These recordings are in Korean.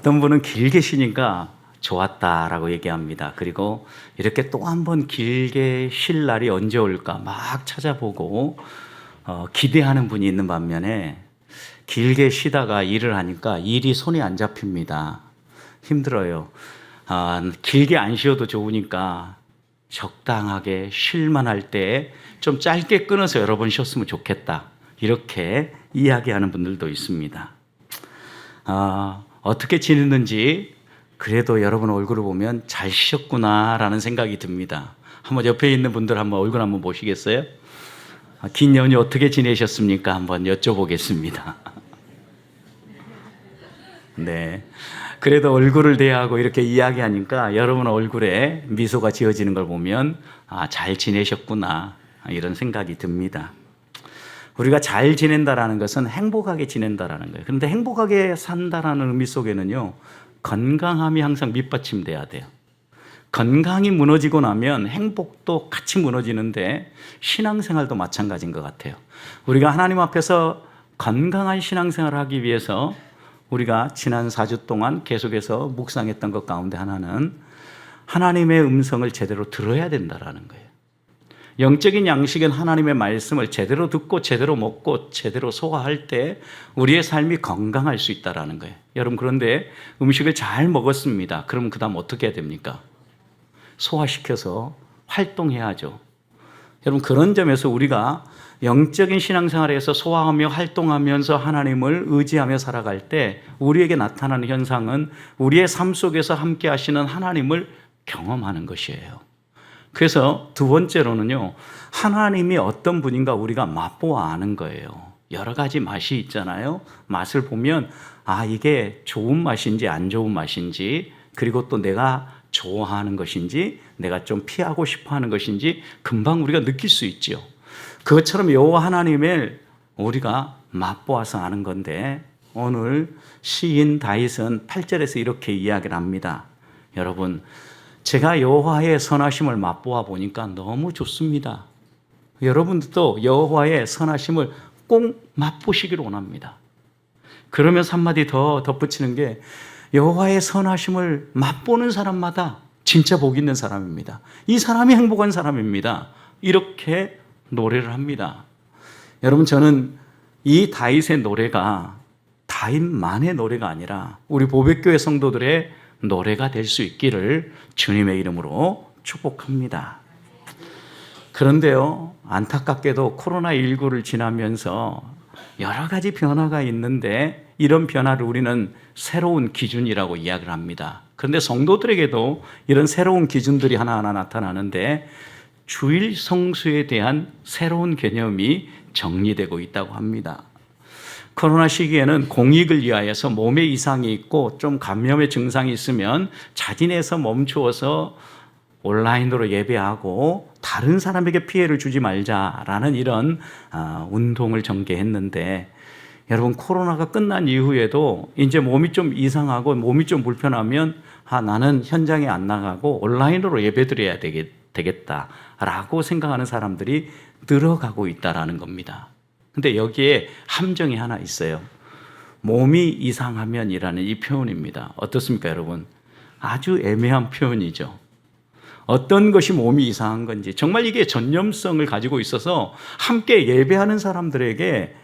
어떤 분은 길게 쉬니까 좋았다라고 얘기합니다. 그리고 이렇게 또 한 번 길게 쉴 날이 언제 올까 막 찾아보고 기대하는 분이 있는 반면에 길게 쉬다가 일을 하니까 일이 손이 안 잡힙니다. 힘들어요. 길게 안 쉬어도 좋으니까 적당하게 쉴만 할 때 좀 짧게 끊어서 여러 번 쉬었으면 좋겠다. 이렇게 이야기하는 분들도 있습니다. 어떻게 지냈는지 그래도 여러분 얼굴을 보면 잘 쉬셨구나라는 생각이 듭니다. 한번 옆에 있는 분들 한번 얼굴 한번 보시겠어요? 긴 연휴 어떻게 지내셨습니까? 한번 여쭤보겠습니다. 네. 그래도 얼굴을 대하고 이렇게 이야기하니까 여러분 얼굴에 미소가 지어지는 걸 보면 잘 지내셨구나 이런 생각이 듭니다. 우리가 잘 지낸다라는 것은 행복하게 지낸다라는 거예요. 그런데 행복하게 산다라는 의미 속에는요, 건강함이 항상 밑받침돼야 돼요. 건강이 무너지고 나면 행복도 같이 무너지는데 신앙생활도 마찬가지인 것 같아요. 우리가 하나님 앞에서 건강한 신앙생활을 하기 위해서 우리가 지난 4주 동안 계속해서 묵상했던 것 가운데 하나는 하나님의 음성을 제대로 들어야 된다라는 거예요. 영적인 양식은 하나님의 말씀을 제대로 듣고 제대로 먹고 제대로 소화할 때 우리의 삶이 건강할 수 있다라는 거예요. 여러분, 그런데 음식을 잘 먹었습니다. 그럼 그 다음 어떻게 해야 됩니까? 소화시켜서 활동해야죠. 여러분, 그런 점에서 우리가 영적인 신앙생활에서 소화하며 활동하면서 하나님을 의지하며 살아갈 때 우리에게 나타나는 현상은 우리의 삶 속에서 함께 하시는 하나님을 경험하는 것이에요. 그래서 두 번째로는요, 하나님이 어떤 분인가 우리가 맛보아 아는 거예요. 여러 가지 맛이 있잖아요. 맛을 보면 이게 좋은 맛인지 안 좋은 맛인지, 그리고 또 내가 좋아하는 것인지 내가 좀 피하고 싶어 하는 것인지 금방 우리가 느낄 수 있죠. 그것처럼 여호와 하나님을 우리가 맛보아서 아는 건데, 오늘 시인 다윗은 8절에서 이렇게 이야기를 합니다. 여러분, 제가 여호와의 선하심을 맛보아 보니까 너무 좋습니다. 여러분들도 여호와의 선하심을 꼭 맛보시기를 원합니다. 그러면서 한마디 더 덧붙이는 게, 여호와의 선하심을 맛보는 사람마다 진짜 복 있는 사람입니다. 이 사람이 행복한 사람입니다. 이렇게 노래를 합니다. 여러분, 저는 이 다윗의 노래가 다윗만의 노래가 아니라 우리 보배교회 성도들의 노래가 될 수 있기를 주님의 이름으로 축복합니다. 그런데요, 안타깝게도 코로나19를 지나면서 여러 가지 변화가 있는데 이런 변화를 우리는 새로운 기준이라고 이야기를 합니다. 그런데 성도들에게도 이런 새로운 기준들이 하나하나 나타나는데 주일 성수에 대한 새로운 개념이 정리되고 있다고 합니다. 코로나 시기에는 공익을 위하여서 몸에 이상이 있고 좀 감염의 증상이 있으면 자진해서 멈추어서 온라인으로 예배하고 다른 사람에게 피해를 주지 말자라는 이런 운동을 전개했는데, 여러분, 코로나가 끝난 이후에도 이제 몸이 좀 이상하고 몸이 좀 불편하면 나는 현장에 안 나가고 온라인으로 예배드려야 되겠다라고 생각하는 사람들이 늘어가고 있다라는 겁니다. 근데 여기에 함정이 하나 있어요. 몸이 이상하면이라는 이 표현입니다. 어떻습니까, 여러분? 아주 애매한 표현이죠. 어떤 것이 몸이 이상한 건지, 정말 이게 전념성을 가지고 있어서 함께 예배하는 사람들에게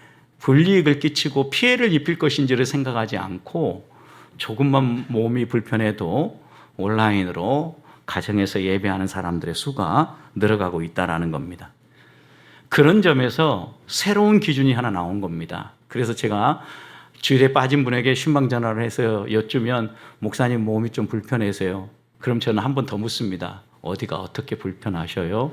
불이익을 끼치고 피해를 입힐 것인지를 생각하지 않고 조금만 몸이 불편해도 온라인으로 가정에서 예배하는 사람들의 수가 늘어가고 있다는 겁니다. 그런 점에서 새로운 기준이 하나 나온 겁니다. 그래서 제가 주일에 빠진 분에게 신방 전화를 해서 여쭈면, 목사님 몸이 좀 불편해서요. 그럼 저는 한 번 더 묻습니다. 어디가 어떻게 불편하셔요?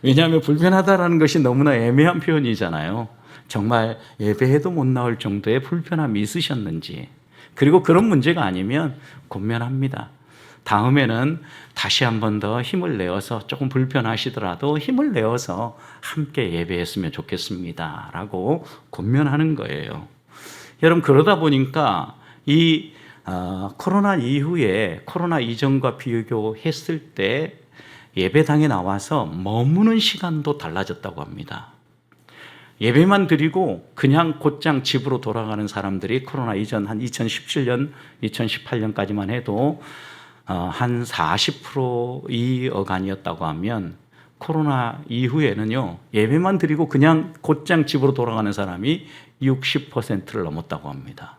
왜냐하면 불편하다라는 것이 너무나 애매한 표현이잖아요. 정말 예배해도 못 나올 정도의 불편함이 있으셨는지, 그리고 그런 문제가 아니면 권면합니다. 다음에는 다시 한 번 더 힘을 내어서, 조금 불편하시더라도 힘을 내어서 함께 예배했으면 좋겠습니다 라고 권면하는 거예요. 여러분, 그러다 보니까 이 코로나 이후에 코로나 이전과 비교했을 때 예배당에 나와서 머무는 시간도 달라졌다고 합니다. 예배만 드리고 그냥 곧장 집으로 돌아가는 사람들이 코로나 이전 한 2017년, 2018년까지만 해도 한 40%이 어간이었다고 하면 코로나 이후에는요, 예배만 드리고 그냥 곧장 집으로 돌아가는 사람이 60%를 넘었다고 합니다.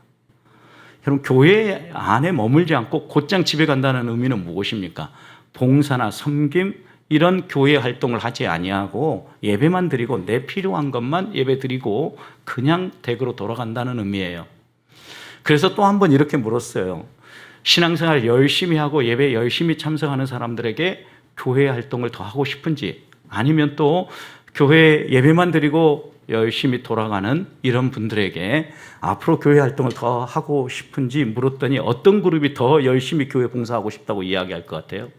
여러분, 교회 안에 머물지 않고 곧장 집에 간다는 의미는 무엇입니까? 봉사나 섬김, 이런 교회 활동을 하지 아니하고 예배만 드리고 내 필요한 것만 예배 드리고 그냥 댁으로 돌아간다는 의미예요. 그래서 또 한 번 이렇게 물었어요. 신앙생활 열심히 하고 예배 열심히 참석하는 사람들에게 교회 활동을 더 하고 싶은지, 아니면 또 교회 예배만 드리고 열심히 돌아가는 이런 분들에게 앞으로 교회 활동을 더 하고 싶은지 물었더니 어떤 그룹이 더 열심히 교회 봉사하고 싶다고 이야기할 것 같아요?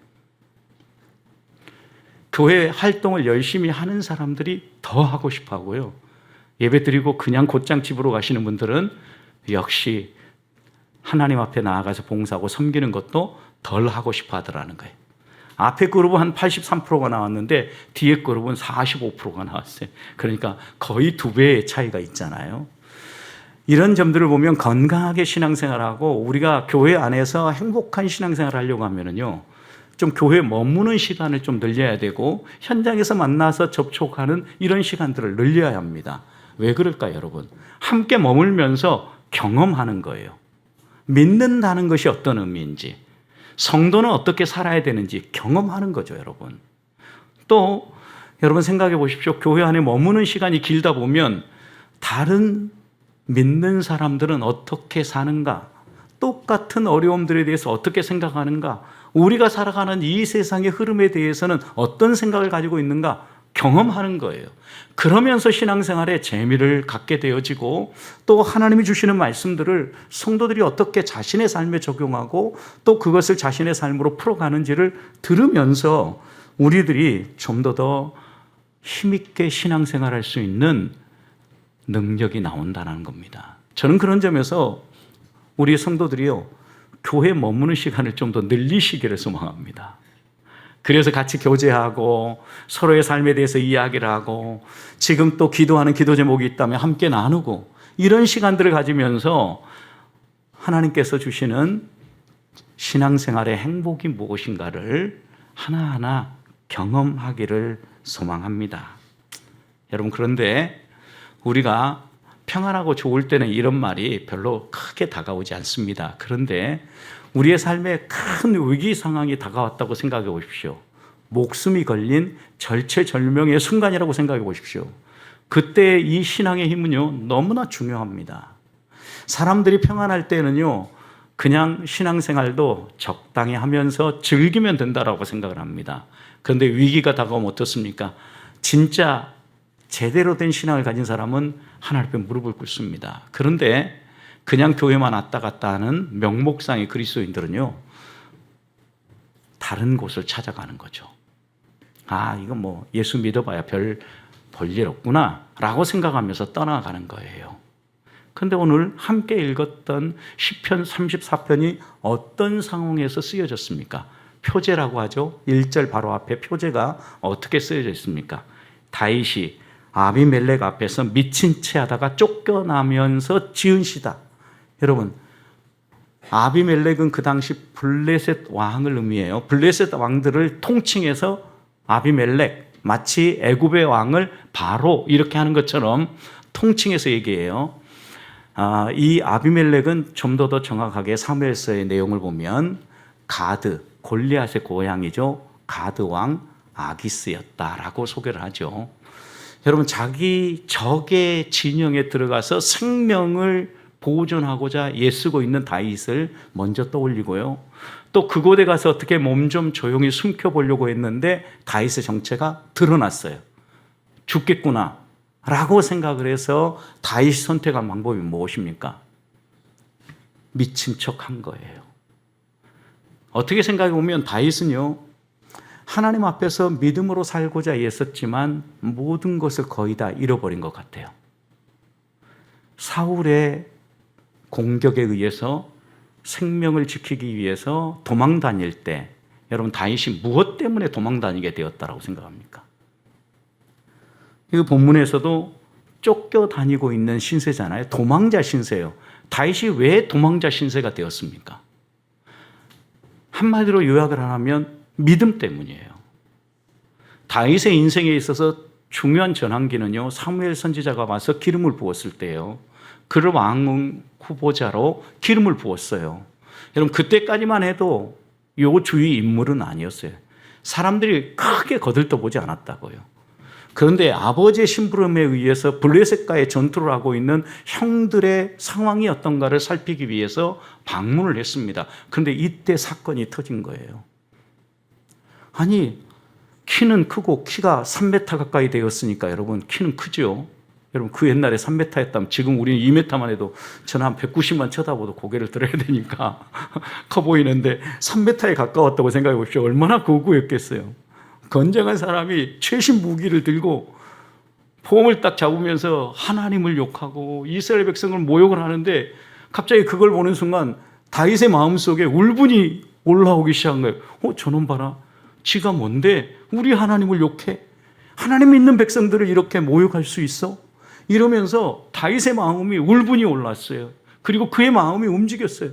교회 활동을 열심히 하는 사람들이 더 하고 싶어 하고요. 예배 드리고 그냥 곧장 집으로 가시는 분들은 역시 하나님 앞에 나아가서 봉사하고 섬기는 것도 덜 하고 싶어 하더라는 거예요. 앞에 그룹은 한 83%가 나왔는데 뒤에 그룹은 45%가 나왔어요. 그러니까 거의 2배의 차이가 있잖아요. 이런 점들을 보면 건강하게 신앙생활하고 우리가 교회 안에서 행복한 신앙생활을 하려고 하면은요, 좀 교회에 머무는 시간을 좀 늘려야 되고 현장에서 만나서 접촉하는 이런 시간들을 늘려야 합니다. 왜 그럴까요, 여러분? 함께 머물면서 경험하는 거예요. 믿는다는 것이 어떤 의미인지, 성도는 어떻게 살아야 되는지 경험하는 거죠, 여러분. 또 여러분 생각해 보십시오. 교회 안에 머무는 시간이 길다 보면 다른 믿는 사람들은 어떻게 사는가, 똑같은 어려움들에 대해서 어떻게 생각하는가, 우리가 살아가는 이 세상의 흐름에 대해서는 어떤 생각을 가지고 있는가 경험하는 거예요. 그러면서 신앙생활에 재미를 갖게 되어지고 또 하나님이 주시는 말씀들을 성도들이 어떻게 자신의 삶에 적용하고 또 그것을 자신의 삶으로 풀어가는지를 들으면서 우리들이 좀 더 힘있게 신앙생활할 수 있는 능력이 나온다는 겁니다. 저는 그런 점에서 우리 성도들이요, 교회에 머무는 시간을 좀 더 늘리시기를 소망합니다. 그래서 같이 교제하고 서로의 삶에 대해서 이야기를 하고 지금 또 기도하는 기도 제목이 있다면 함께 나누고 이런 시간들을 가지면서 하나님께서 주시는 신앙생활의 행복이 무엇인가를 하나하나 경험하기를 소망합니다. 여러분, 그런데 우리가 평안하고 좋을 때는 이런 말이 별로 크게 다가오지 않습니다. 그런데 우리의 삶에 큰 위기 상황이 다가왔다고 생각해 보십시오. 목숨이 걸린 절체절명의 순간이라고 생각해 보십시오. 그때 이 신앙의 힘은요, 너무나 중요합니다. 사람들이 평안할 때는요, 그냥 신앙생활도 적당히 하면서 즐기면 된다라고 생각을 합니다. 그런데 위기가 다가오면 어떻습니까? 진짜 제대로 된 신앙을 가진 사람은 하나님 앞에 무릎을 꿇습니다. 그런데 그냥 교회만 왔다 갔다 하는 명목상의 그리스도인들은요, 다른 곳을 찾아가는 거죠. 아, 이거 뭐 예수 믿어봐야 별 볼일 없구나 라고 생각하면서 떠나가는 거예요. 그런데 오늘 함께 읽었던 시편 34편이 어떤 상황에서 쓰여졌습니까? 표제라고 하죠. 1절 바로 앞에 표제가 어떻게 쓰여져 있습니까? 다윗이 아비멜렉 앞에서 미친 채 하다가 쫓겨나면서 지은 시다. 여러분, 아비멜렉은 그 당시 블레셋 왕을 의미해요. 블레셋 왕들을 통칭해서 아비멜렉, 마치 애굽의 왕을 바로 이렇게 하는 것처럼 통칭해서 얘기해요. 이 아비멜렉은 좀 더 정확하게 사무엘서의 내용을 보면 가드, 골리앗의 고향이죠. 가드 왕 아기스였다라고 소개를 하죠. 여러분, 자기 적의 진영에 들어가서 생명을 보존하고자 애쓰고 있는 다윗을 먼저 떠올리고요. 또 그곳에 가서 어떻게 몸 좀 조용히 숨겨보려고 했는데 다윗의 정체가 드러났어요. 죽겠구나 라고 생각을 해서 다윗이 선택한 방법이 무엇입니까? 미친 척한 거예요. 어떻게 생각해 보면 다윗은요, 하나님 앞에서 믿음으로 살고자 애썼지만 모든 것을 거의 다 잃어버린 것 같아요. 사울의 공격에 의해서 생명을 지키기 위해서 도망 다닐 때 여러분, 다윗이 무엇 때문에 도망 다니게 되었다고 생각합니까? 이 본문에서도 쫓겨다니고 있는 신세잖아요. 도망자 신세예요. 다윗이 왜 도망자 신세가 되었습니까? 한마디로 요약을 하면 믿음 때문이에요. 다윗의 인생에 있어서 중요한 전환기는요, 사무엘 선지자가 와서 기름을 부었을 때요, 그를 왕 후보자로 기름을 부었어요. 여러분, 그때까지만 해도 요 주위 인물은 아니었어요. 사람들이 크게 거들떠보지 않았다고요. 그런데 아버지의 심부름에 의해서 블레셋과의 전투를 하고 있는 형들의 상황이 어떤가를 살피기 위해서 방문을 했습니다. 그런데 이때 사건이 터진 거예요. 아니, 키는 크고 키가 3m 가까이 되었으니까 여러분, 키는 크죠. 여러분, 그 옛날에 3m였다면 지금 우리는 2m만 해도 저는 한 190만 쳐다보도 고개를 들어야 되니까 커 보이는데 3m에 가까웠다고 생각해 보십시오. 얼마나 거구였겠어요. 건장한 사람이 최신 무기를 들고 폼을 딱 잡으면서 하나님을 욕하고 이스라엘 백성을 모욕을 하는데 갑자기 그걸 보는 순간 다윗의 마음속에 울분이 올라오기 시작한 거예요. 저놈 봐라. 지가 뭔데 우리 하나님을 욕해? 하나님 믿는 백성들을 이렇게 모욕할 수 있어? 이러면서 다윗의 마음이 울분이 올랐어요. 그리고 그의 마음이 움직였어요.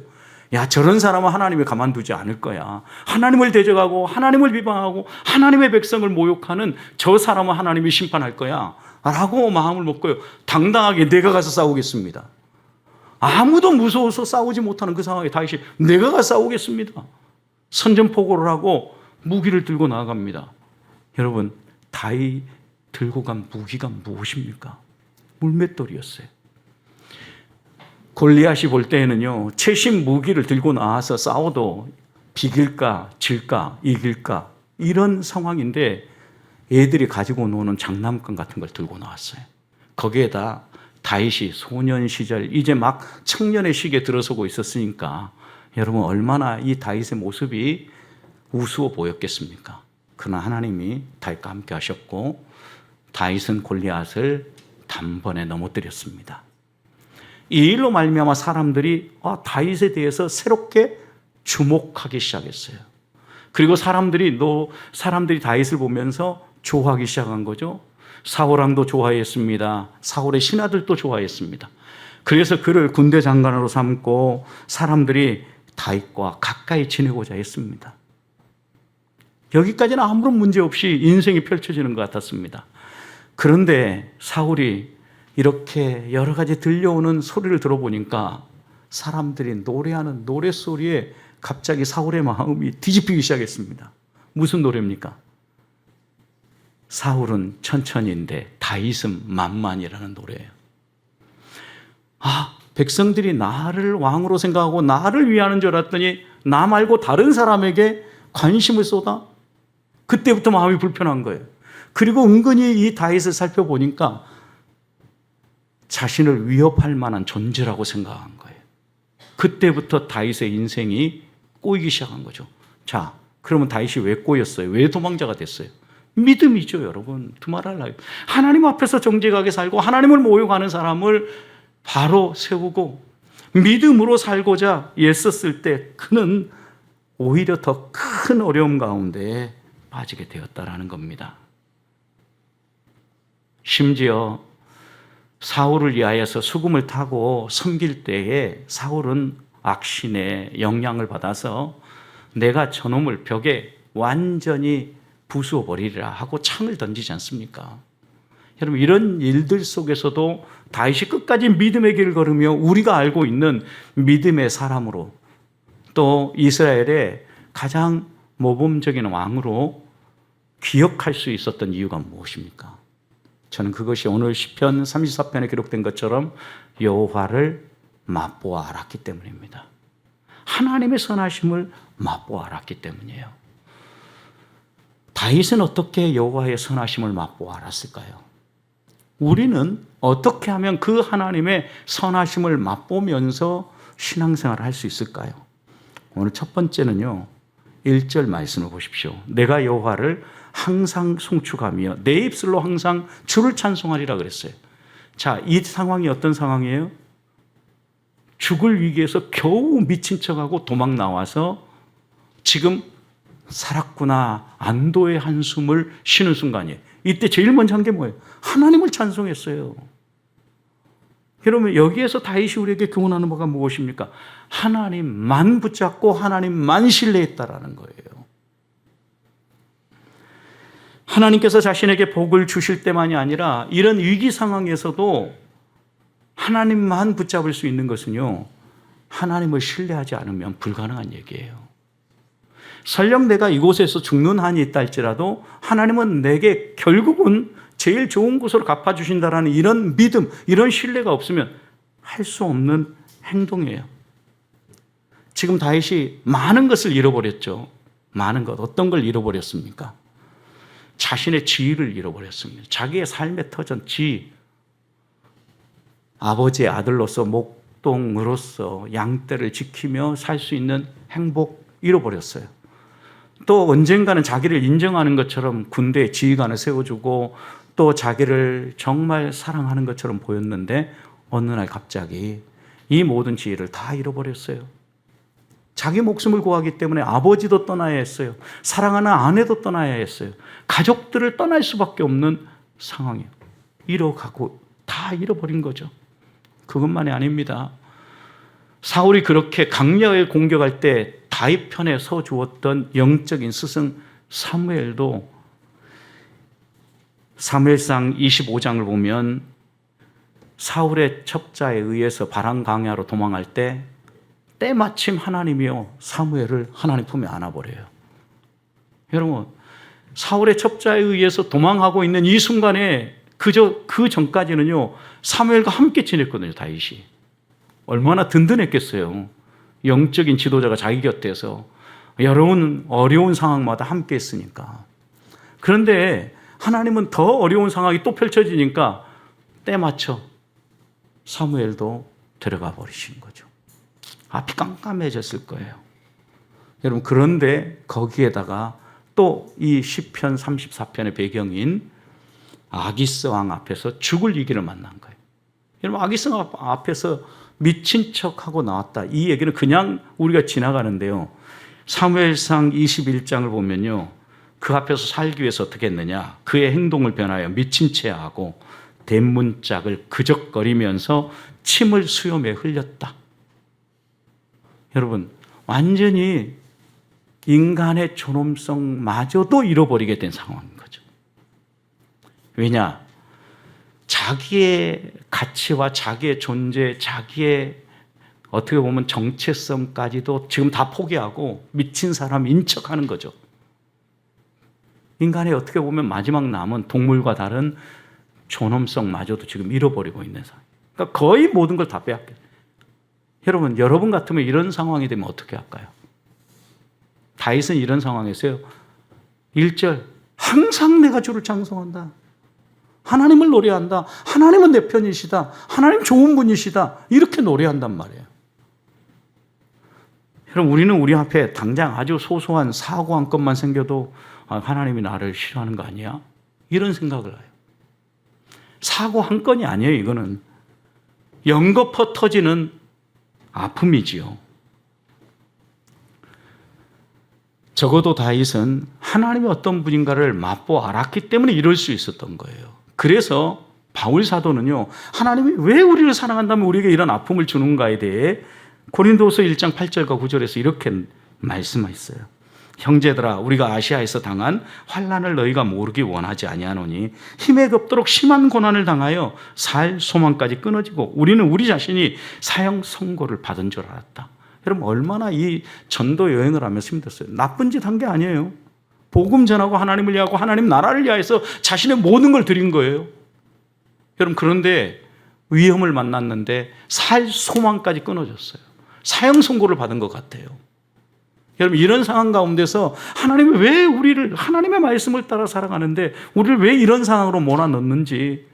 야, 저런 사람은 하나님이 가만두지 않을 거야. 하나님을 대적하고 하나님을 비방하고 하나님의 백성을 모욕하는 저 사람은 하나님이 심판할 거야 라고 마음을 먹고요, 당당하게 내가 가서 싸우겠습니다. 아무도 무서워서 싸우지 못하는 그 상황에 다윗이 내가 가서 싸우겠습니다. 선전포고를 하고 무기를 들고 나아갑니다. 여러분, 다윗 들고 간 무기가 무엇입니까? 물맷돌이었어요. 골리앗이 볼 때에는요, 최신 무기를 들고 나와서 싸워도 비길까, 질까, 이길까, 이런 상황인데 애들이 가지고 노는 장난감 같은 걸 들고 나왔어요. 거기에다 다윗이 소년 시절, 이제 막 청년의 시기에 들어서고 있었으니까 여러분, 얼마나 이 다윗의 모습이 우스워 보였겠습니까? 그러나 하나님이 다윗과 함께 하셨고 다윗은 골리앗을 단번에 넘어뜨렸습니다. 이 일로 말미암아 사람들이 다윗에 대해서 새롭게 주목하기 시작했어요. 그리고 사람들이 다윗을 보면서 좋아하기 시작한 거죠. 사울왕도 좋아했습니다. 사울의 신하들도 좋아했습니다. 그래서 그를 군대 장관으로 삼고 사람들이 다윗과 가까이 지내고자 했습니다. 여기까지는 아무런 문제 없이 인생이 펼쳐지는 것 같았습니다. 그런데 사울이 이렇게 여러 가지 들려오는 소리를 들어보니까 사람들이 노래하는 노랫소리에 갑자기 사울의 마음이 뒤집히기 시작했습니다. 무슨 노래입니까? 사울은 천천히인데 다윗은 만만이라는 노래예요. 백성들이 나를 왕으로 생각하고 나를 위하는 줄 알았더니 나 말고 다른 사람에게 관심을 쏟아? 그때부터 마음이 불편한 거예요. 그리고 은근히 이 다윗을 살펴보니까 자신을 위협할 만한 존재라고 생각한 거예요. 그때부터 다윗의 인생이 꼬이기 시작한 거죠. 자, 그러면 다윗이 왜 꼬였어요? 왜 도망자가 됐어요? 믿음이죠, 여러분. 두말할 나위. 하나님 앞에서 정직하게 살고 하나님을 모욕하는 사람을 바로 세우고 믿음으로 살고자 애썼을 때 그는 오히려 더 큰 어려움 가운데 빠지게 되었다라는 겁니다. 심지어 사울을 위하여서 수금을 타고 섬길 때에 사울은 악신의 영향을 받아서 내가 저놈을 벽에 완전히 부수어 버리리라 하고 창을 던지지 않습니까? 여러분, 이런 일들 속에서도 다윗이 끝까지 믿음의 길을 걸으며 우리가 알고 있는 믿음의 사람으로 또 이스라엘의 가장 모범적인 왕으로 기억할 수 있었던 이유가 무엇입니까? 저는 그것이 오늘 시편 34편에 기록된 것처럼 여호와를 맛보아 알았기 때문입니다. 하나님의 선하심을 맛보아 알았기 때문이에요. 다윗은 어떻게 여호와의 선하심을 맛보아 알았을까요? 우리는 어떻게 하면 그 하나님의 선하심을 맛보면서 신앙생활을 할 수 있을까요? 오늘 첫 번째는요, 1절 말씀을 보십시오. 내가 여호와를 항상 송축하며 내 입술로 항상 주를 찬송하리라 그랬어요. 자, 이 상황이 어떤 상황이에요? 죽을 위기에서 겨우 미친 척하고 도망 나와서 지금 살았구나, 안도의 한숨을 쉬는 순간이에요. 이때 제일 먼저 한 게 뭐예요? 하나님을 찬송했어요. 여러분, 여기에서 다윗이 우리에게 교훈하는 바가 무엇입니까? 하나님만 붙잡고 하나님만 신뢰했다라는 거예요. 하나님께서 자신에게 복을 주실 때만이 아니라 이런 위기 상황에서도 하나님만 붙잡을 수 있는 것은요, 하나님을 신뢰하지 않으면 불가능한 얘기예요. 설령 내가 이곳에서 죽는 한이 있다 할지라도 하나님은 내게 결국은 제일 좋은 곳으로 갚아주신다라는 이런 믿음, 이런 신뢰가 없으면 할 수 없는 행동이에요. 지금 다윗이 많은 것을 잃어버렸죠. 많은 것. 어떤 걸 잃어버렸습니까? 자신의 지위를 잃어버렸습니다. 자기의 삶의 터전, 지위. 아버지의 아들로서, 목동으로서 양떼를 지키며 살 수 있는 행복 잃어버렸어요. 또 언젠가는 자기를 인정하는 것처럼 군대에 지휘관을 세워주고 또 자기를 정말 사랑하는 것처럼 보였는데 어느 날 갑자기 이 모든 지위를 다 잃어버렸어요. 자기 목숨을 구하기 때문에 아버지도 떠나야 했어요. 사랑하는 아내도 떠나야 했어요. 가족들을 떠날 수밖에 없는 상황이에요. 잃어가고 다 잃어버린 거죠. 그것만이 아닙니다. 사울이 그렇게 강력하게 공격할 때 다윗 편에 서 주었던 영적인 스승 사무엘도 사무엘상 25장을 보면 사울의 첩자에 의해서 바람 광야로 도망할 때 때마침 하나님이요 사무엘을 하나님 품에 안아버려요. 여러분, 사울의 첩자에 의해서 도망하고 있는 이 순간에 그 전까지는요 사무엘과 함께 지냈거든요. 다윗이 얼마나 든든했겠어요. 영적인 지도자가 자기 곁에서 여러분 어려운 상황마다 함께 했으니까. 그런데 하나님은 더 어려운 상황이 또 펼쳐지니까 때 맞춰 사무엘도 들어가 버리신 거죠. 앞이 깜깜해졌을 거예요. 여러분, 그런데 거기에다가 또 이 시편 34편의 배경인 아기스 왕 앞에서 죽을 위기를 만난 거예요. 여러분, 아기스 왕 앞에서 미친 척하고 나왔다. 이 얘기는 그냥 우리가 지나가는데요. 사무엘상 21장을 보면요. 그 앞에서 살기 위해서 어떻게 했느냐. 그의 행동을 변하여 미친 채 하고 대문짝을 그적거리면서 침을 수염에 흘렸다. 여러분, 완전히 인간의 존엄성마저도 잃어버리게 된 상황인 거죠. 왜냐? 자기의 가치와 자기의 존재, 자기의 어떻게 보면 정체성까지도 지금 다 포기하고 미친 사람 인척하는 거죠. 인간의 어떻게 보면 마지막 남은 동물과 다른 존엄성마저도 지금 잃어버리고 있는 상황. 그러니까 거의 모든 걸 다 빼앗겨요. 여러분 같으면 이런 상황이 되면 어떻게 할까요? 다윗은 이런 상황에서요. 1절, 항상 내가 주를 찬송한다. 하나님을 노래한다. 하나님은 내 편이시다. 하나님 좋은 분이시다. 이렇게 노래한단 말이에요. 여러분, 우리는 우리 앞에 당장 아주 소소한 사고 한 건만 생겨도 하나님이 나를 싫어하는 거 아니야? 이런 생각을 해요. 사고 한 건이 아니에요. 이거는 연거푸 터지는 아픔이지요. 적어도 다윗은 하나님이 어떤 분인가를 맛보아 알았기 때문에 이럴 수 있었던 거예요. 그래서 바울 사도는요, 하나님이 왜 우리를 사랑한다면 우리에게 이런 아픔을 주는가에 대해 고린도서 1장 8절과 9절에서 이렇게 말씀하셨어요. 형제들아, 우리가 아시아에서 당한 환난을 너희가 모르기 원하지 아니하노니 힘에 급도록 심한 고난을 당하여 살 소망까지 끊어지고 우리는 우리 자신이 사형 선고를 받은 줄 알았다. 여러분, 얼마나 이 전도 여행을 하면서 힘들었어요. 나쁜 짓 한 게 아니에요. 복음 전하고 하나님을 위하고 하나님 나라를 위해서 자신의 모든 걸 드린 거예요. 여러분, 그런데 위험을 만났는데 살 소망까지 끊어졌어요. 사형 선고를 받은 것 같아요. 여러분, 이런 상황 가운데서 하나님이 왜 우리를 하나님의 말씀을 따라 살아가는데 우리를 왜 이런 상황으로 몰아넣는지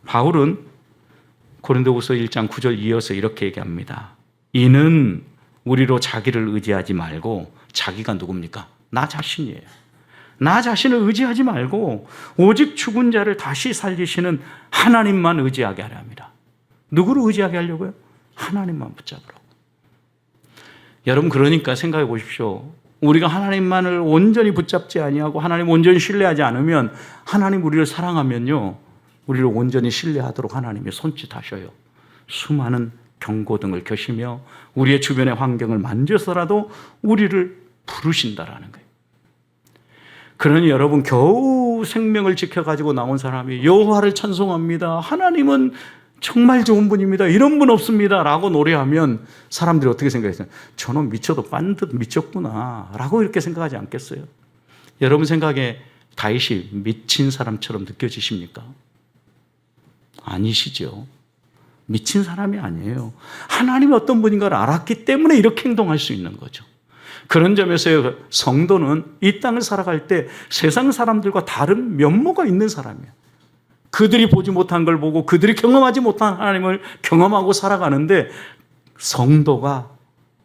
바울은 고린도후서 1장 9절 이어서 이렇게 얘기합니다. 이는 우리로 자기를 의지하지 말고, 자기가 누굽니까? 나 자신이에요. 나 자신을 의지하지 말고 오직 죽은 자를 다시 살리시는 하나님만 의지하게 하려 합니다. 누구를 의지하게 하려고요? 하나님만 붙잡으라고. 여러분, 그러니까 생각해 보십시오. 우리가 하나님만을 온전히 붙잡지 아니하고 하나님 온전히 신뢰하지 않으면, 하나님 우리를 사랑하면요, 우리를 온전히 신뢰하도록 하나님이 손짓하셔요. 수많은 경고등을 켜시며 우리의 주변의 환경을 만져서라도 우리를 부르신다라는 거예요. 그러니 여러분, 겨우 생명을 지켜가지고 나온 사람이 여호와를 찬송합니다, 하나님은 정말 좋은 분입니다, 이런 분 없습니다 라고 노래하면 사람들이 어떻게 생각했어요? 저놈 미쳐도 빤듯 미쳤구나 라고 이렇게 생각하지 않겠어요? 여러분 생각에 다윗이 미친 사람처럼 느껴지십니까? 아니시죠. 미친 사람이 아니에요. 하나님이 어떤 분인가를 알았기 때문에 이렇게 행동할 수 있는 거죠. 그런 점에서 성도는 이 땅을 살아갈 때 세상 사람들과 다른 면모가 있는 사람이에요. 그들이 보지 못한 걸 보고 그들이 경험하지 못한 하나님을 경험하고 살아가는데, 성도가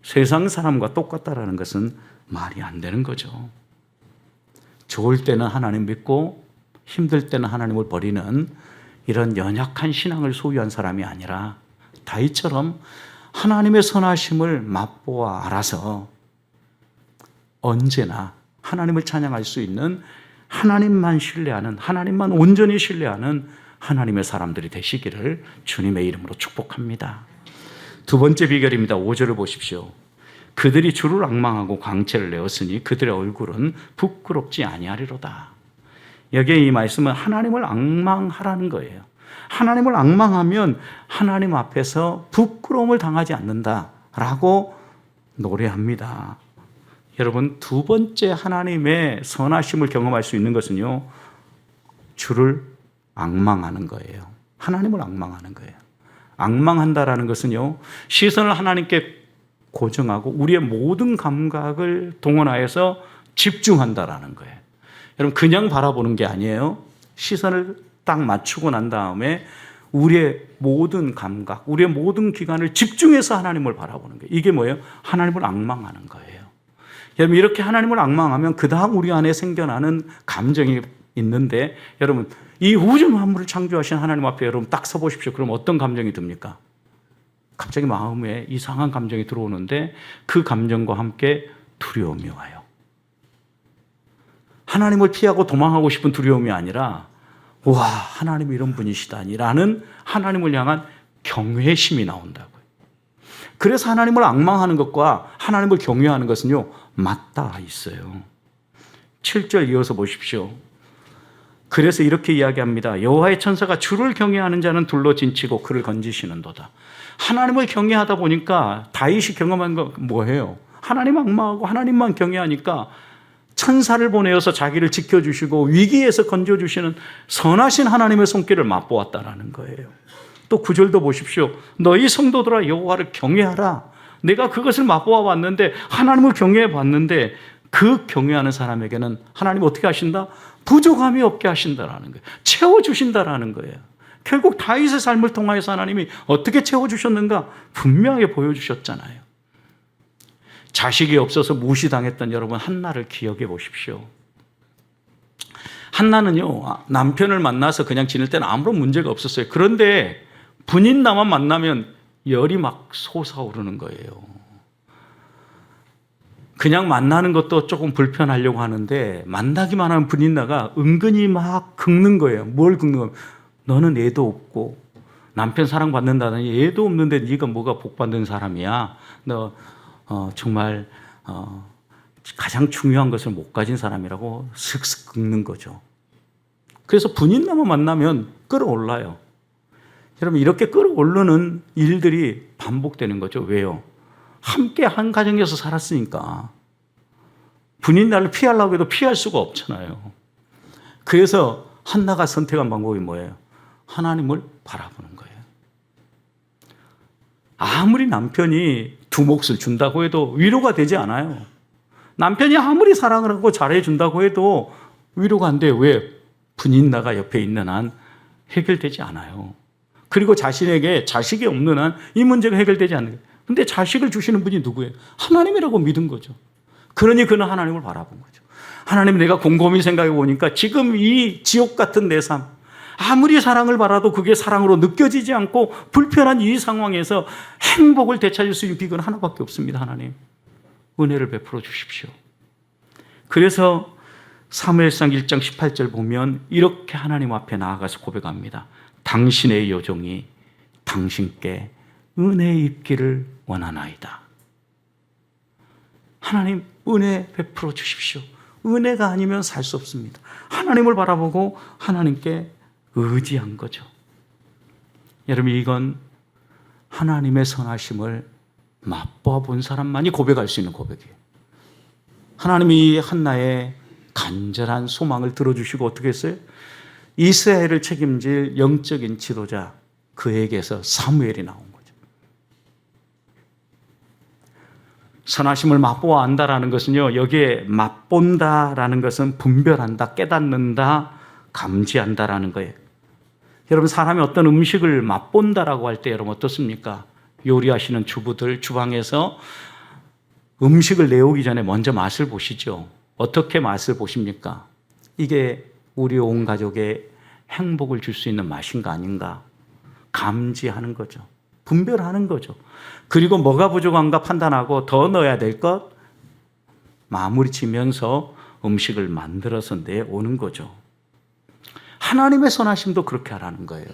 세상 사람과 똑같다라는 것은 말이 안 되는 거죠. 좋을 때는 하나님 믿고 힘들 때는 하나님을 버리는 이런 연약한 신앙을 소유한 사람이 아니라 다윗처럼 하나님의 선하심을 맛보아 알아서 언제나 하나님을 찬양할 수 있는, 하나님만 신뢰하는, 하나님만 온전히 신뢰하는 하나님의 사람들이 되시기를 주님의 이름으로 축복합니다. 두 번째 비결입니다. 5절을 보십시오. 그들이 주를 앙망하고 광채를 내었으니 그들의 얼굴은 부끄럽지 아니하리로다. 여기에 이 말씀은 하나님을 앙망하라는 거예요. 하나님을 앙망하면 하나님 앞에서 부끄러움을 당하지 않는다라고 노래합니다. 여러분, 두 번째 하나님의 선하심을 경험할 수 있는 것은요, 주를 앙망하는 거예요. 하나님을 앙망하는 거예요. 앙망한다라는 것은요, 시선을 하나님께 고정하고 우리의 모든 감각을 동원하여서 집중한다라는 거예요. 여러분, 그냥 바라보는 게 아니에요. 시선을 딱 맞추고 난 다음에 우리의 모든 감각, 우리의 모든 기관을 집중해서 하나님을 바라보는 거예요. 이게 뭐예요? 하나님을 앙망하는 거예요. 여러분, 이렇게 하나님을 앙망하면 그 다음 우리 안에 생겨나는 감정이 있는데, 여러분, 이 우주 만물을 창조하신 하나님 앞에 여러분 딱 서보십시오. 그럼 어떤 감정이 듭니까? 갑자기 마음에 이상한 감정이 들어오는데 그 감정과 함께 두려움이 와요. 하나님을 피하고 도망하고 싶은 두려움이 아니라, 와, 하나님이 이런 분이시다니라는 하나님을 향한 경외심이 나온다고요. 그래서 하나님을 앙망하는 것과 하나님을 경외하는 것은요, 맞닿아 있어요. 7절 이어서 보십시오. 그래서 이렇게 이야기합니다. 여호와의 천사가 주를 경외하는 자는 둘로 진치고 그를 건지시는도다. 하나님을 경외하다 보니까 다윗이 경험한 거 뭐예요? 하나님 앙망하고 하나님만 경외하니까 천사를 보내어서 자기를 지켜주시고 위기에서 건져주시는 선하신 하나님의 손길을 맛보았다라는 거예요. 또 9절도 보십시오. 너희 성도들아 여호와를 경외하라. 내가 그것을 맛보아 봤는데, 하나님을 경외해 봤는데, 그 경외하는 사람에게는 하나님 어떻게 하신다? 부족함이 없게 하신다라는 거예요. 채워주신다라는 거예요. 결국 다윗의 삶을 통하여서 하나님이 어떻게 채워주셨는가 분명하게 보여주셨잖아요. 자식이 없어서 무시당했던 여러분 한나를 기억해 보십시오. 한나는요, 남편을 만나서 그냥 지낼 때는 아무런 문제가 없었어요. 그런데 분인나만 만나면 열이 막 솟아오르는 거예요. 그냥 만나는 것도 조금 불편하려고 하는데 만나기만 하면 분인나가 은근히 막 긁는 거예요. 뭘 긁는 거예요? 너는 애도 없고 남편 사랑받는다더니 애도 없는데 네가 뭐가 복받는 사람이야. 너 정말 가장 중요한 것을 못 가진 사람이라고 슥슥 긁는 거죠. 그래서 분인나만 만나면 끌어올라요. 여러분, 이렇게 끌어오르는 일들이 반복되는 거죠. 왜요? 함께 한 가정에서 살았으니까. 분인나를 피하려고 해도 피할 수가 없잖아요. 그래서 한나가 선택한 방법이 뭐예요? 하나님을 바라보는 거예요. 아무리 남편이 두 몫을 준다고 해도 위로가 되지 않아요. 남편이 아무리 사랑을 하고 잘해준다고 해도 위로가 안 돼요. 왜? 분인나가 옆에 있는 한 해결되지 않아요. 그리고 자신에게 자식이 없는 한 이 문제가 해결되지 않는 거예요. 근데 자식을 주시는 분이 누구예요? 하나님이라고 믿은 거죠. 그러니 그는 하나님을 바라본 거죠. 하나님, 내가 곰곰이 생각해 보니까 지금 이 지옥 같은 내 삶, 아무리 사랑을 받아도 그게 사랑으로 느껴지지 않고 불편한 이 상황에서 행복을 되찾을 수 있는 비결은 하나밖에 없습니다. 하나님, 은혜를 베풀어 주십시오. 그래서 사무엘상 1장 18절 보면 이렇게 하나님 앞에 나아가서 고백합니다. 당신의 여종이 당신께 은혜 입기를 원하나이다. 하나님 은혜 베풀어 주십시오. 은혜가 아니면 살 수 없습니다. 하나님을 바라보고 하나님께 의지한 거죠. 여러분, 이건 하나님의 선하심을 맛보아 본 사람만이 고백할 수 있는 고백이에요. 하나님이 한나의 간절한 소망을 들어주시고 어떻게 했어요? 이스라엘을 책임질 영적인 지도자, 그에게서 사무엘이 나온 거죠. 선하심을 맛보아 안다라는 것은요, 여기에 맛본다라는 것은 분별한다, 깨닫는다, 감지한다라는 거예요. 여러분, 사람이 어떤 음식을 맛본다라고 할 때 여러분 어떻습니까? 요리하시는 주부들 주방에서 음식을 내오기 전에 먼저 맛을 보시죠. 어떻게 맛을 보십니까? 이게 우리 온 가족의 행복을 줄 수 있는 맛인가 아닌가 감지하는 거죠. 분별하는 거죠. 그리고 뭐가 부족한가 판단하고 더 넣어야 될 것 마무리 지면서 음식을 만들어서 내오는 거죠. 하나님의 선하심도 그렇게 하라는 거예요.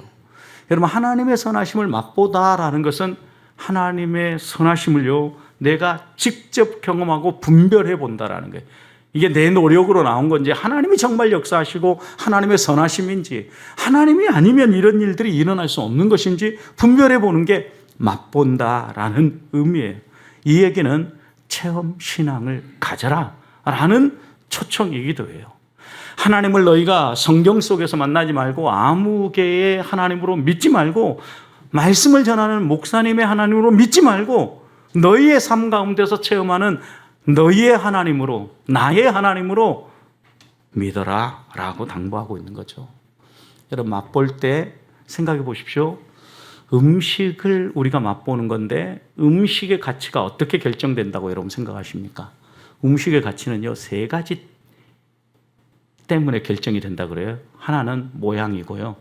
여러분, 하나님의 선하심을 맛보다라는 것은 하나님의 선하심을요, 내가 직접 경험하고 분별해 본다라는 거예요. 이게 내 노력으로 나온 건지, 하나님이 정말 역사하시고 하나님의 선하심인지, 하나님이 아니면 이런 일들이 일어날 수 없는 것인지 분별해 보는 게 맛본다라는 의미예요. 이 얘기는 체험 신앙을 가져라 라는 초청이기도 해요. 하나님을 너희가 성경 속에서 만나지 말고 아무개의 하나님으로 믿지 말고, 말씀을 전하는 목사님의 하나님으로 믿지 말고, 너희의 삶 가운데서 체험하는 너희의 하나님으로, 나의 하나님으로 믿어라 라고 당부하고 있는 거죠. 여러분, 맛볼 때 생각해 보십시오. 음식을 우리가 맛보는 건데 음식의 가치가 어떻게 결정된다고 여러분 생각하십니까? 음식의 가치는요, 세 가지 때문에 결정이 된다 그래요. 하나는 모양이고요,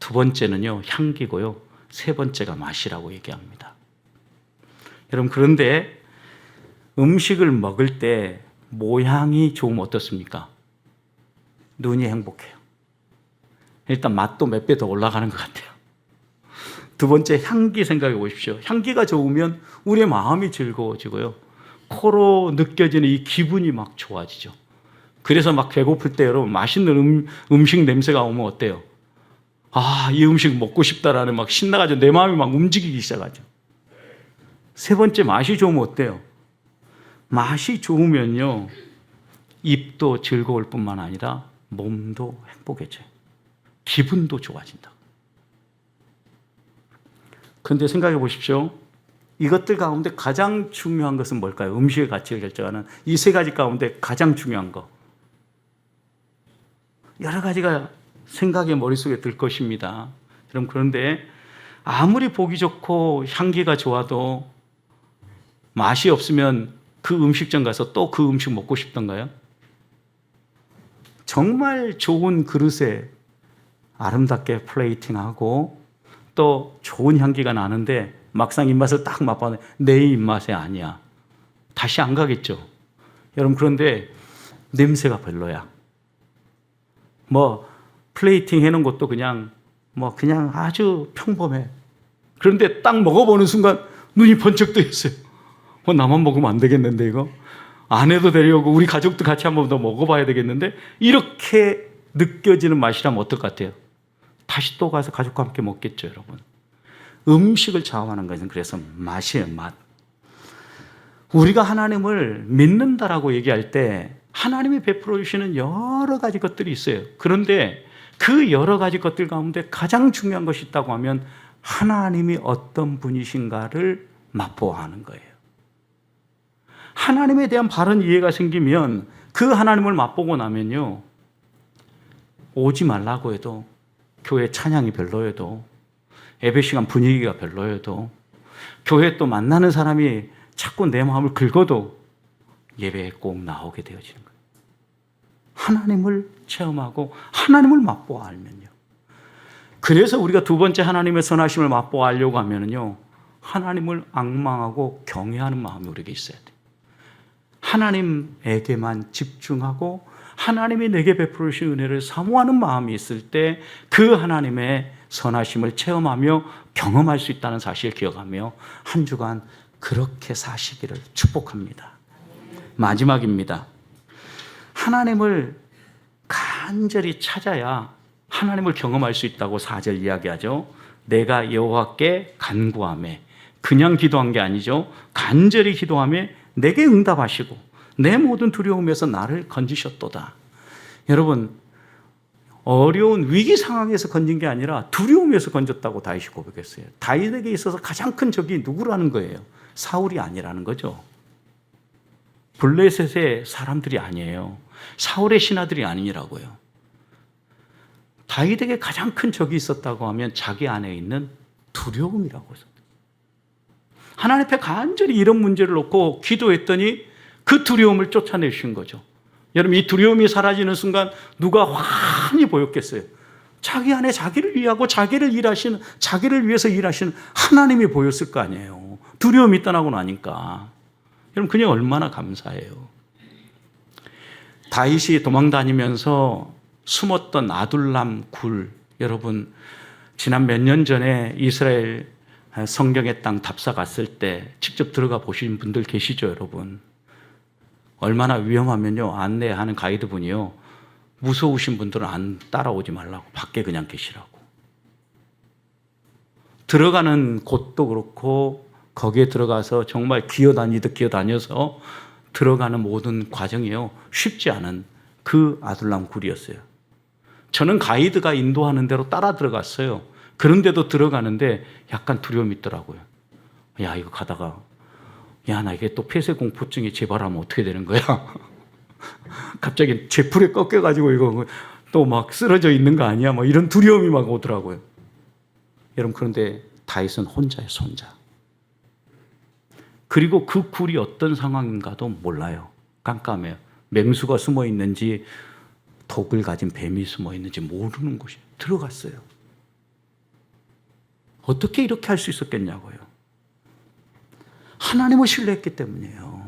두 번째는요 향기고요, 세 번째가 맛이라고 얘기합니다. 여러분, 그런데 음식을 먹을 때 모양이 좋으면 어떻습니까? 눈이 행복해요. 일단 맛도 몇 배 더 올라가는 것 같아요. 두 번째, 향기 생각해 보십시오. 향기가 좋으면 우리의 마음이 즐거워지고요, 코로 느껴지는 이 기분이 막 좋아지죠. 그래서 막 배고플 때 여러분 맛있는 음식 냄새가 오면 어때요? 아, 이 음식 먹고 싶다라는 막 신나가지고 내 마음이 막 움직이기 시작하죠. 세 번째, 맛이 좋으면 어때요? 맛이 좋으면요, 입도 즐거울 뿐만 아니라 몸도 행복해져요. 기분도 좋아진다. 그런데 생각해 보십시오. 이것들 가운데 가장 중요한 것은 뭘까요? 음식의 가치를 결정하는 이 세 가지 가운데 가장 중요한 거. 여러 가지가 생각에 머릿속에 들 것입니다. 여러분, 그런데 아무리 보기 좋고 향기가 좋아도 맛이 없으면 그 음식점 가서 또 그 음식 먹고 싶던가요? 정말 좋은 그릇에 아름답게 플레이팅하고 또 좋은 향기가 나는데 막상 입맛을 딱 맛봤는데 내 입맛이 아니야. 다시 안 가겠죠. 여러분, 그런데 냄새가 별로야. 뭐 플레이팅 해놓은 것도 그냥 아주 평범해. 그런데 딱 먹어보는 순간 눈이 번쩍 뜨였어요. 나만 먹으면 안 되겠는데, 이거 아내도 데려오고 우리 가족도 같이 한번 더 먹어봐야 되겠는데, 이렇게 느껴지는 맛이라면 어떨 것 같아요? 다시 또 가서 가족과 함께 먹겠죠. 여러분, 음식을 좌우하는 것은 그래서 맛이에요. 맛. 우리가 하나님을 믿는다라고 얘기할 때 하나님이 베풀어 주시는 여러 가지 것들이 있어요. 그런데 그 여러 가지 것들 가운데 가장 중요한 것이 있다고 하면 하나님이 어떤 분이신가를 맛보아하는 거예요. 하나님에 대한 바른 이해가 생기면 그 하나님을 맛보고 나면요, 오지 말라고 해도, 교회 찬양이 별로여도, 예배 시간 분위기가 별로여도, 교회 또 만나는 사람이 자꾸 내 마음을 긁어도 예배에 꼭 나오게 되어지는 거예요. 하나님을 체험하고 하나님을 맛보아 알면요. 그래서 우리가 두 번째 하나님의 선하심을 맛보아 알려고 하면요, 하나님을 앙망하고 경외하는 마음이 우리에게 있어야 돼요. 하나님에게만 집중하고 하나님이 내게 베풀으신 은혜를 사모하는 마음이 있을 때 그 하나님의 선하심을 체험하며 경험할 수 있다는 사실을 기억하며 한 주간 그렇게 사시기를 축복합니다. 마지막입니다. 하나님을 간절히 찾아야 하나님을 경험할 수 있다고 4절 이야기하죠. 내가 여호와께 간구하며, 그냥 기도한 게 아니죠. 간절히 기도하며 내게 응답하시고 내 모든 두려움에서 나를 건지셨도다. 여러분, 어려운 위기 상황에서 건진 게 아니라 두려움에서 건졌다고 다윗이 고백했어요. 다윗에게 있어서 가장 큰 적이 누구라는 거예요? 사울이 아니라는 거죠. 블레셋의 사람들이 아니에요. 사울의 신하들이 아니라고요. 다윗에게 가장 큰 적이 있었다고 하면 자기 안에 있는 두려움이라고 했어요. 하나님 앞에 간절히 이런 문제를 놓고 기도했더니 그 두려움을 쫓아내신 거죠. 여러분, 이 두려움이 사라지는 순간 누가 환히 보였겠어요? 자기 안에 자기를 위하고 자기를 위해서 일하시는 하나님이 보였을 거 아니에요. 두려움이 떠나고 나니까. 여러분, 그냥 얼마나 감사해요. 다윗이 도망다니면서 숨었던 아둘람 굴, 여러분, 지난 몇 년 전에 이스라엘 성경의 땅 답사 갔을 때 직접 들어가 보신 분들 계시죠, 여러분? 얼마나 위험하면요, 안내하는 가이드분이요, 무서우신 분들은 안 따라오지 말라고, 밖에 그냥 계시라고. 들어가는 곳도 그렇고 거기에 들어가서 정말 기어다녀서 들어가는 모든 과정이요, 쉽지 않은 그 아둘람 굴이었어요. 저는 가이드가 인도하는 대로 따라 들어갔어요. 그런데도 들어가는데 약간 두려움이 있더라고요. 야, 이거 가다가 나 이게 또 폐쇄공포증이 재발하면 어떻게 되는 거야? 갑자기 제풀에 꺾여가지고 이거 또 막 쓰러져 있는 거 아니야? 뭐 이런 두려움이 막 오더라고요. 여러분, 그런데 다윗은 혼자였어, 혼자. 그리고 그 굴이 어떤 상황인가도 몰라요. 깜깜해요. 맹수가 숨어 있는지 독을 가진 뱀이 숨어 있는지 모르는 곳이 들어갔어요. 어떻게 이렇게 할 수 있었겠냐고요. 하나님을 신뢰했기 때문이에요.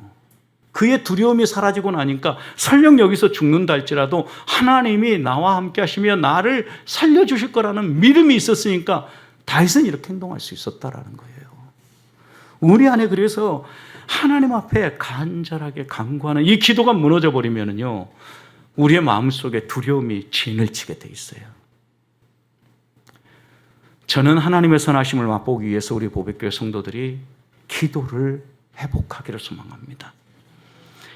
그의 두려움이 사라지고 나니까 설령 여기서 죽는다 할지라도 하나님이 나와 함께 하시며 나를 살려주실 거라는 믿음이 있었으니까 다윗은 이렇게 행동할 수 있었다라는 거예요. 우리 안에 그래서 하나님 앞에 간절하게 간구하는 이 기도가 무너져 버리면요, 우리의 마음속에 두려움이 진을 치게 돼 있어요. 저는 하나님의 선하심을 맛보기 위해서 우리 보백교회 성도들이 기도를 회복하기를 소망합니다.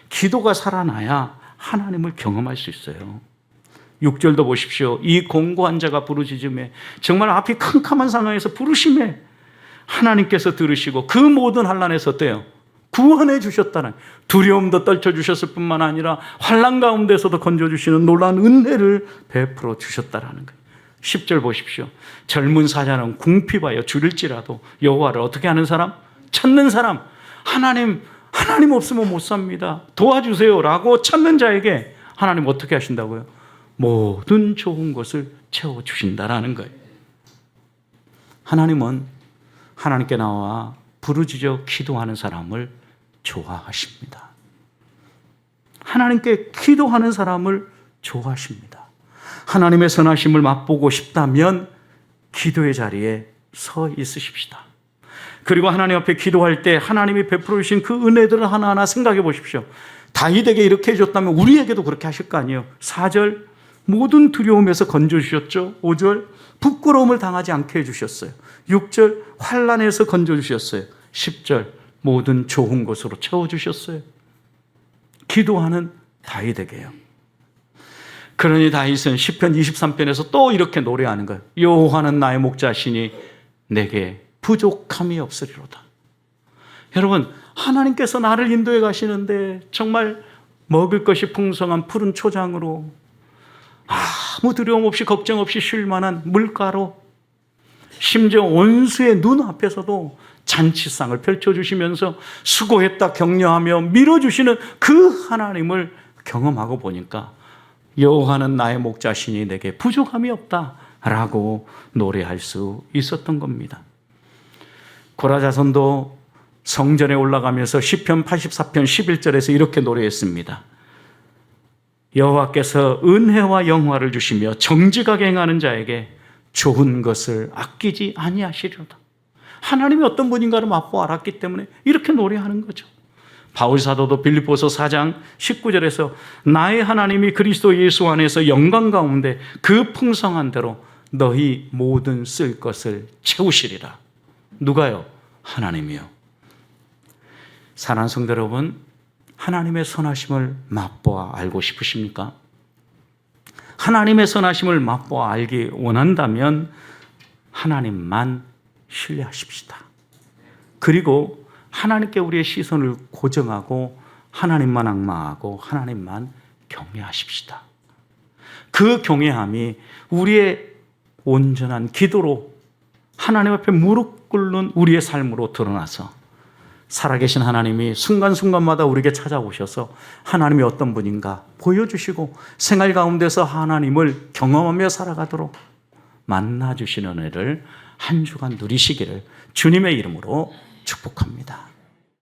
기도가 살아나야 하나님을 경험할 수 있어요. 6절도 보십시오. 이 공고한 자가 부르짖음에, 정말 앞이 캄캄한 상황에서 부르심에 하나님께서 들으시고 그 모든 환난에서 어때요? 구원해 주셨다는, 두려움도 떨쳐주셨을 뿐만 아니라 환난 가운데서도 건져주시는 놀라운 은혜를 베풀어 주셨다라는 거예요. 10절 보십시오. 젊은 사자는 궁핍하여 줄일지라도 여호와를 어떻게 하는 사람? 찾는 사람. 하나님 없으면 못 삽니다, 도와주세요 라고 찾는 자에게 하나님 어떻게 하신다고요? 모든 좋은 것을 채워주신다라는 거예요. 하나님은 하나님께 나와 부르짖어 기도하는 사람을 좋아하십니다. 하나님께 기도하는 사람을 좋아하십니다. 하나님의 선하심을 맛보고 싶다면 기도의 자리에 서 있으십시다. 그리고 하나님 앞에 기도할 때 하나님이 베풀어 주신 그 은혜들을 하나하나 생각해 보십시오. 다윗에게 이렇게 해줬다면 우리에게도 그렇게 하실 거 아니에요. 4절, 모든 두려움에서 건져주셨죠. 5절, 부끄러움을 당하지 않게 해주셨어요. 6절, 환난에서 건져주셨어요. 10절, 모든 좋은 것으로 채워주셨어요. 기도하는 다윗에게요. 그러니 다윗은 시편 23편에서 또 이렇게 노래하는 거예요. 여호와는 나의 목자시니 내게 부족함이 없으리로다. 여러분, 하나님께서 나를 인도해 가시는데 정말 먹을 것이 풍성한 푸른 초장으로, 아무 두려움 없이 걱정 없이 쉴 만한 물가로, 심지어 원수의 눈앞에서도 잔치상을 펼쳐주시면서 수고했다 격려하며 밀어주시는 그 하나님을 경험하고 보니까 여호와는 나의 목자시니 내게 부족함이 없다라고 노래할 수 있었던 겁니다. 고라자손도 성전에 올라가면서 시편 84편 11절에서 이렇게 노래했습니다. 여호와께서 은혜와 영화를 주시며 정직하게 행하는 자에게 좋은 것을 아끼지 아니하시리로다. 하나님이 어떤 분인가를 맛보아 알았기 때문에 이렇게 노래하는 거죠. 바울 사도도 빌립보서 4장 19절에서 나의 하나님이 그리스도 예수 안에서 영광 가운데 그 풍성한 대로 너희 모든 쓸 것을 채우시리라. 누가요? 하나님이요. 사랑하는 성도 여러분, 하나님의 선하심을 맛보아 알고 싶으십니까? 하나님의 선하심을 맛보아 알기 원한다면 하나님만 신뢰하십시다. 그리고 하나님께 우리의 시선을 고정하고 하나님만 앙망하고 하나님만 경외하십시다. 그 경외함이 우리의 온전한 기도로 하나님 앞에 무릎 꿇는 우리의 삶으로 드러나서 살아계신 하나님이 순간순간마다 우리에게 찾아오셔서 하나님이 어떤 분인가 보여주시고 생활 가운데서 하나님을 경험하며 살아가도록 만나주시는 은혜를 한 주간 누리시기를 주님의 이름으로 축복합니다.